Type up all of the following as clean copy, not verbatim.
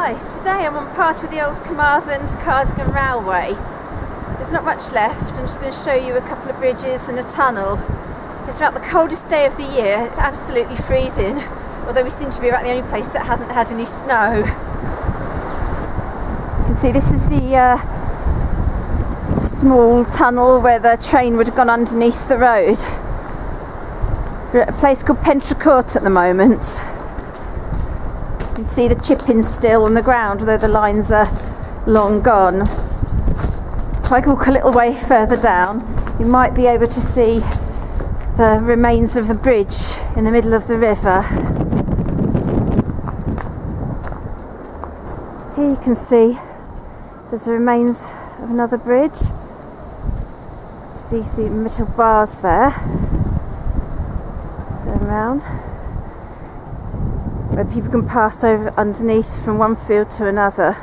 Hi, today I'm on part of the old Carmarthen to Cardigan Railway. There's not much left. I'm just going to show you a couple of bridges and a tunnel. It's about the coldest day of the year. It's absolutely freezing, although we seem to be about the only place that hasn't had any snow. You can see this is the small tunnel where the train would have gone underneath the road. We're at a place called Pentracourt at the moment. You can see the chipping still on the ground, although the lines are long gone. If I walk a little way further down, you might be able to see the remains of the bridge in the middle of the river. Here you can see there's the remains of another bridge. So you see metal bars there. Let's go around. Where people can pass over underneath from one field to another.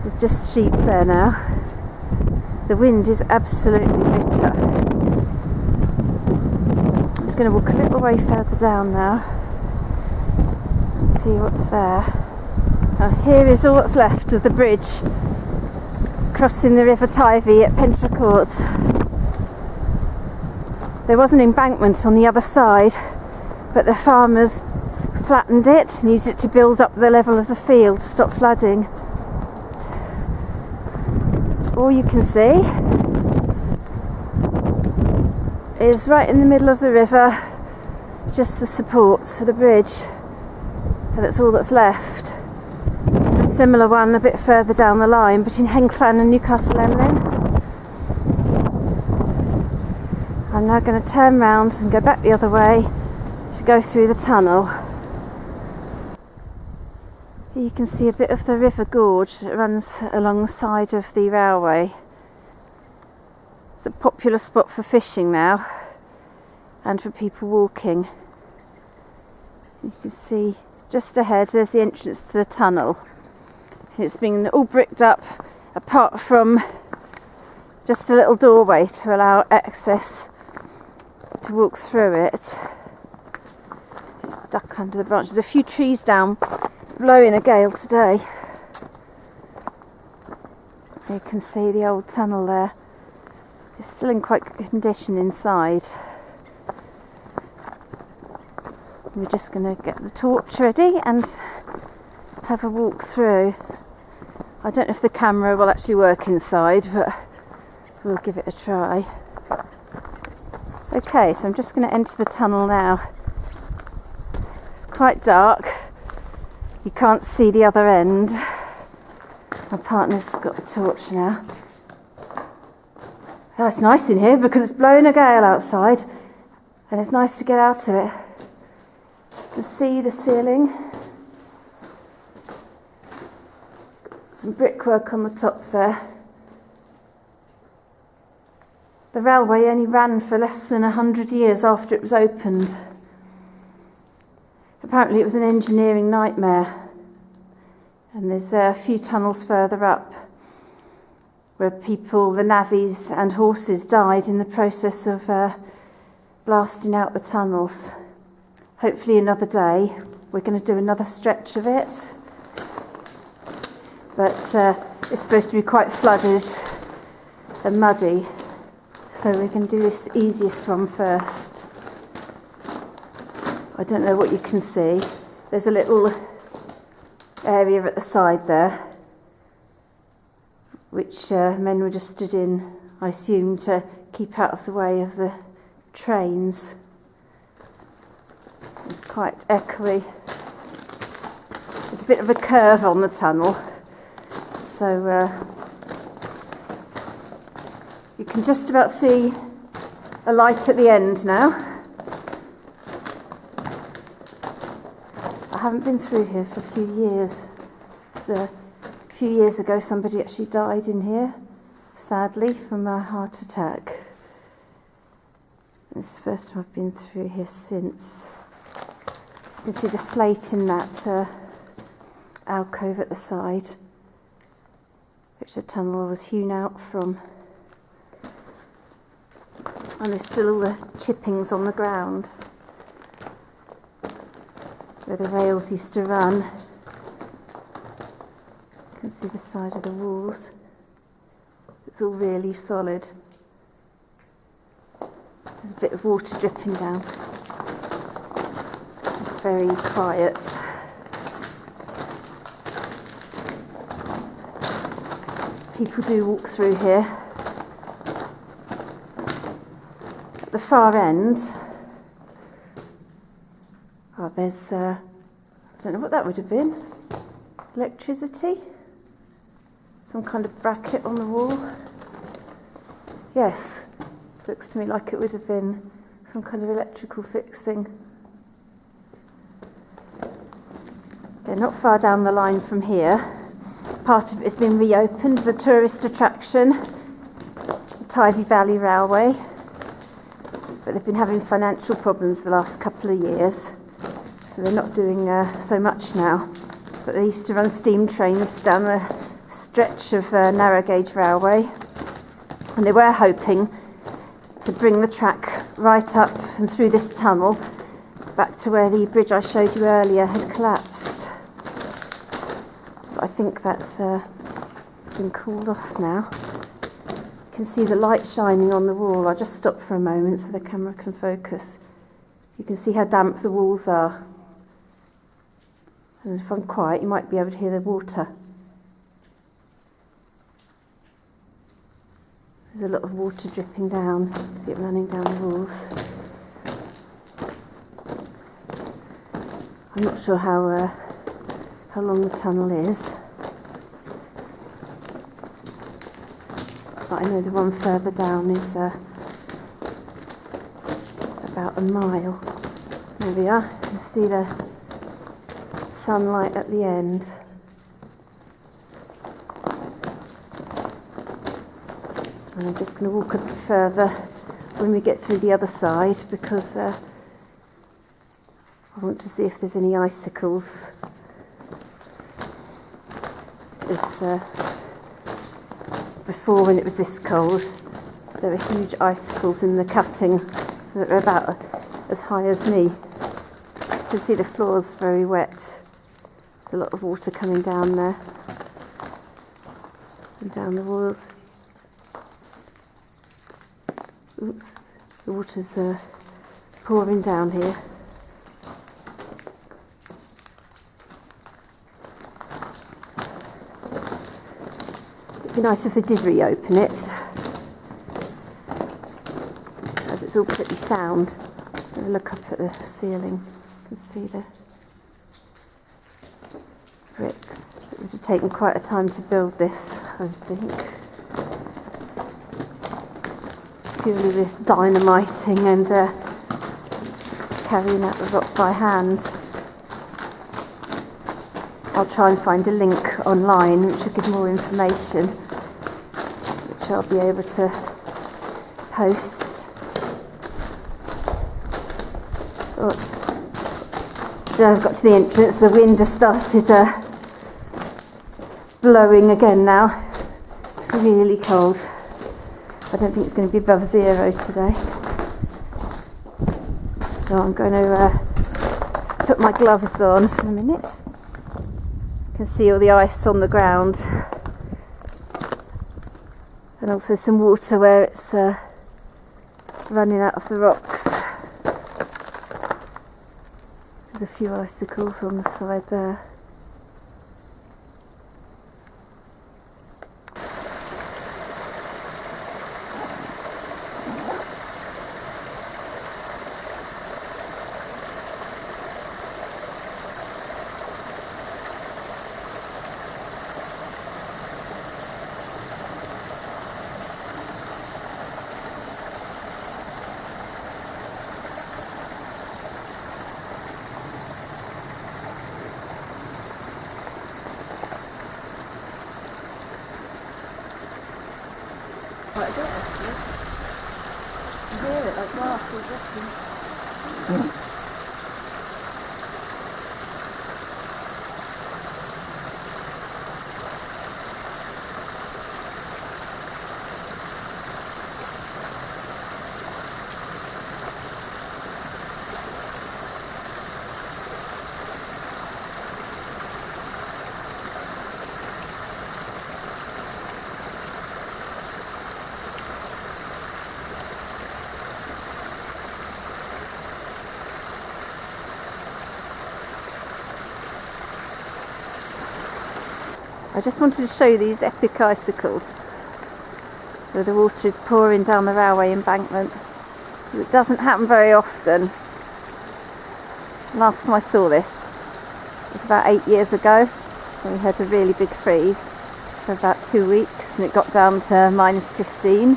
There's just sheep there now. The wind is absolutely bitter. I'm just going to walk a little way further down now and see what's there. Now here is all that's left of the bridge crossing the River Tyvy at Pentracourt. There was an embankment on the other side, but the farmers flattened it and used it to build up the level of the field to stop flooding. All you can see is right in the middle of the river just the supports for the bridge, and that's all that's left. There's a similar one a bit further down the line between Henclan and Newcastle Emlyn. I'm now going to turn round and go back the other way to go through the tunnel. Here you can see a bit of the river gorge that runs alongside of the railway. It's a popular spot for fishing now and for people walking. You can see just ahead there's the entrance to the tunnel. It's been all bricked up apart from just a little doorway to allow access to walk through it. Just duck under the branches. A few trees down. It's blowing a gale today. You can see the old tunnel there. It's still in quite good condition inside. We're just going to get the torch ready and have a walk through. I don't know if the camera will actually work inside, but we'll give it a try. Okay, so I'm just going to enter the tunnel now. It's quite dark. You can't see the other end. My partner's got the torch now. Oh, it's nice in here because it's blowing a gale outside and it's nice to get out of it. To see the ceiling. Some brickwork on the top there. The railway only ran for less than 100 years after it was opened. Apparently it was an engineering nightmare, and there's a few tunnels further up where people, the navvies and horses died in the process of blasting out the tunnels. Hopefully another day we're going to do another stretch of it, but it's supposed to be quite flooded and muddy, so we're going to do this easiest one first. I don't know what you can see. There's a little area at the side there which men were just stood in, I assume, to keep out of the way of the trains. It's quite echoey. There's a bit of a curve on the tunnel, so you can just about see a light at the end now. I haven't been through here for a few years. So, a few years ago somebody actually died in here, sadly, from a heart attack. It's the first time I've been through here since. You can see the slate in that alcove at the side, which the tunnel was hewn out from. And there's still all the chippings on the ground where the rails used to run. see the side of the walls. It's all really solid. There's a bit of water dripping down. It's very quiet. People do walk through here. At the far end, there's, I don't know what that would have been. Electricity? Some kind of bracket on the wall? Yes, looks to me like it would have been some kind of electrical fixing. They're not far down the line from here. Part of it has been reopened as a tourist attraction, the Tivy Valley Railway, but they've been having financial problems the last couple of years, so they're not doing so much now. But they used to run steam trains down a stretch of narrow gauge railway, and they were hoping to bring the track right up and through this tunnel back to where the bridge I showed you earlier had collapsed. But I think that's been cooled off now. You can see the light shining on the wall. I'll just stop for a moment so the camera can focus. You can see how damp the walls are. And if I'm quiet, you might be able to hear the water. There's a lot of water dripping down. You can see it running down the walls. I'm not sure how long the tunnel is, but I know the one further down is about a mile. There we are. You can see the sunlight at the end. And I'm just going to walk a bit further when we get through the other side, because I want to see if there's any icicles. Before, when it was this cold, there were huge icicles in the cutting that were about as high as me. You can see the floor's very wet. There's a lot of water coming down there and down the walls. Oops, the water's pouring down here. It'd be nice if they did reopen it, as it's all pretty sound. So look up at the ceiling, you can see the bricks. It would have taken quite a time to build this, I think. Purely with dynamiting and carrying out the rock by hand. I'll try and find a link online which will give more information, which I'll be able to post. I've got to the entrance, the wind has started blowing again now. It's really cold. I don't think it's going to be above 0 today. So I'm going to put my gloves on for a minute. You can see all the ice on the ground. And also some water where it's running out of the rocks. There's a few icicles on the side there. Quite a bit actually. You hear it like glass or dropping. I just wanted to show you these epic icicles where the water is pouring down the railway embankment. It doesn't happen very often. Last time I saw this was about 8 years ago. We had a really big freeze for about 2 weeks and it got down to -15.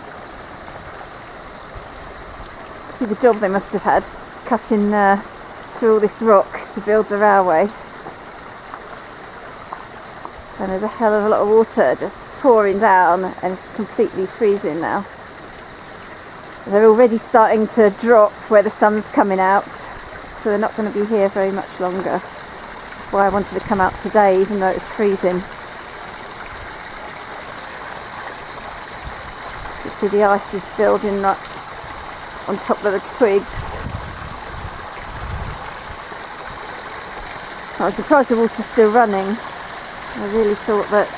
See the job they must have had cutting through all this rock to build the railway. And there's a hell of a lot of water just pouring down and it's completely freezing now. They're already starting to drop where the sun's coming out, so they're not going to be here very much longer. That's why I wanted to come out today, even though it's freezing. You see the ice is building up on top of the twigs. I was surprised the water's still running. I really thought that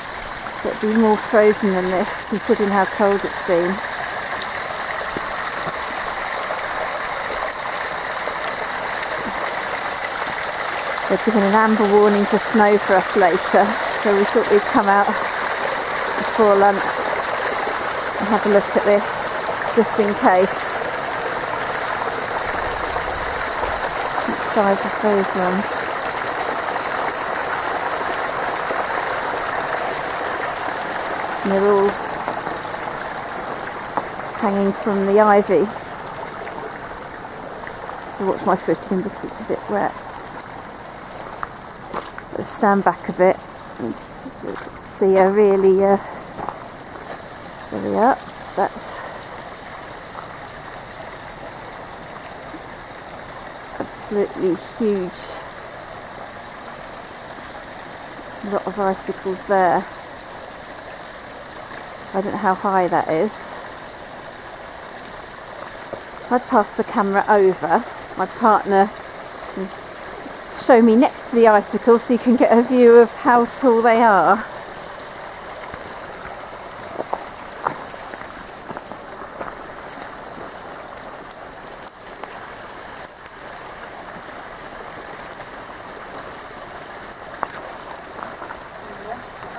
it'd be more frozen than this, considering how cold it's been. They're giving an amber warning for snow for us later, so we thought we'd come out before lunch and have a look at this, just in case. What size of those ones? And they're all hanging from the ivy. I'll watch my footing because it's a bit wet. I'll stand back a bit and see a really, there we are, that's absolutely huge. A lot of icicles there. I don't know how high that is. I'd pass the camera over. My partner can show me next to the icicles so you can get a view of how tall they are.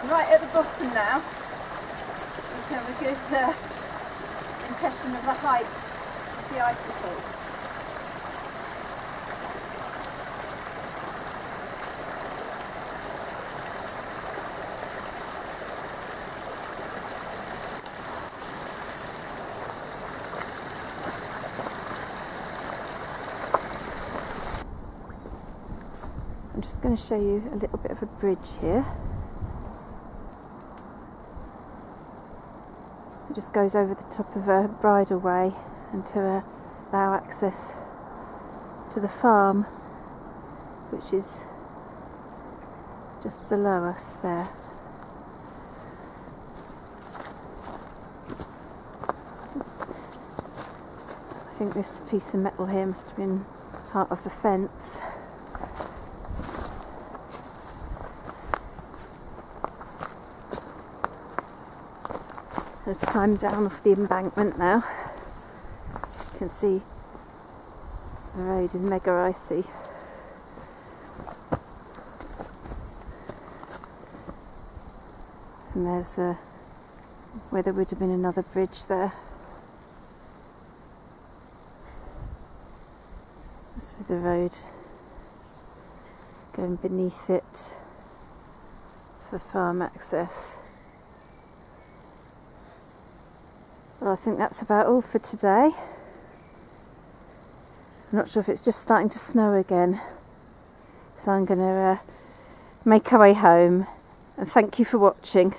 I'm right at the bottom now. You can have a good impression of the height of the icicles. I'm just going to show you a little bit of a bridge here. It just goes over the top of a bridleway and to allow access to the farm, which is just below us there. I think this piece of metal here must have been part of the fence. Let's climb down off the embankment now. You can see the road is mega icy. And there's where there would have been another bridge there. Just with the road going beneath it for farm access. Well, I think that's about all for today. I'm not sure if it's just starting to snow again. So I'm going to make our way home, and thank you for watching.